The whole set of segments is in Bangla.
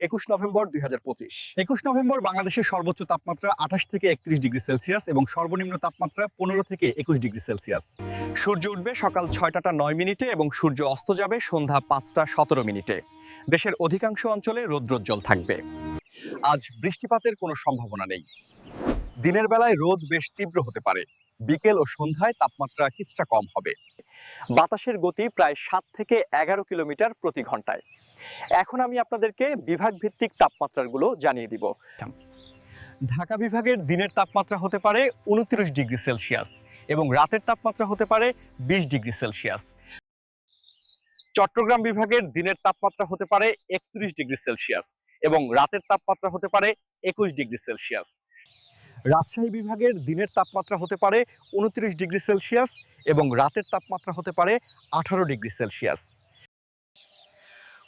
21 নভেম্বর 2025। 21 নভেম্বর বাংলাদেশের সর্বোচ্চ তাপমাত্রা 28 থেকে 31 ডিগ্রি সেলসিয়াস এবং সর্বনিম্ন তাপমাত্রা 15 থেকে 21 ডিগ্রি সেলসিয়াস। সূর্য উঠবে সকাল 6টা 9 মিনিটে এবং সূর্য অস্ত যাবে সন্ধ্যা 5টা 17 মিনিটে। দেশের অধিকাংশ অঞ্চলে রৌদ্রোজ্জ্বল থাকবে। আজ বৃষ্টিপাতের কোনো সম্ভাবনা নেই। দিনের বেলায় রোদ বেশ তীব্র হতে পারে, বিকেল ও সন্ধ্যায় তাপমাত্রা কিছুটা কম হবে। বাতাসের গতি প্রায় 7 থেকে 11 কিলোমিটার প্রতি ঘন্টায়। এখন আমি আপনাদেরকে বিভাগ ভিত্তিক তাপমাত্রাগুলো জানিয়ে দিব। ঢাকা বিভাগের দিনের তাপমাত্রা হতে পারে 29 ডিগ্রি সেলসিয়াস এবং রাতের তাপমাত্রা হতে পারে 20 ডিগ্রি সেলসিয়াস। চট্টগ্রাম বিভাগের দিনের তাপমাত্রা হতে পারে 31 ডিগ্রি সেলসিয়াস এবং রাতের তাপমাত্রা হতে পারে 21 ডিগ্রি সেলসিয়াস। রাজশাহী বিভাগের দিনের তাপমাত্রা হতে পারে 29 ডিগ্রি সেলসিয়াস এবং রাতের তাপমাত্রা হতে পারে 18 ডিগ্রি সেলসিয়াস।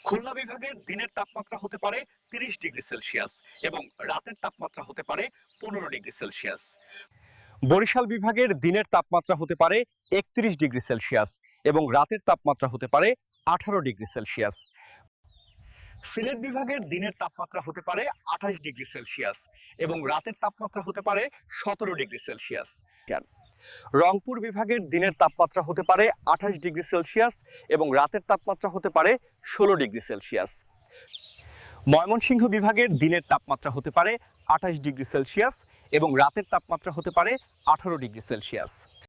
খুলনা বিভাগের দিনের তাপমাত্রা হতে পারে 30 ডিগ্রি সেলসিয়াস এবং রাতের তাপমাত্রা হতে পারে 15 ডিগ্রি সেলসিয়াস। বরিশাল বিভাগের দিনের তাপমাত্রা হতে পারে 31 ডিগ্রি সেলসিয়াস এবং রাতের তাপমাত্রা হতে পারে 18 ডিগ্রি সেলসিয়াস। সিলেট বিভাগের দিনের তাপমাত্রা হতে পারে 28 ডিগ্রি সেলসিয়াস এবং রাতের তাপমাত্রা হতে পারে 17 ডিগ্রি সেলসিয়াস। রংপুর বিভাগের দিনের তাপমাত্রা হতে পারে 28 ডিগ্রি সেলসিয়াস এবং রাতের তাপমাত্রা হতে পারে 16 ডিগ্রি সেলসিয়াস। ময়মনসিংহ বিভাগের দিনের তাপমাত্রা হতে পারে 28 ডিগ্রি সেলসিয়াস এবং রাতের তাপমাত্রা হতে পারে 18 ডিগ্রি সেলসিয়াস।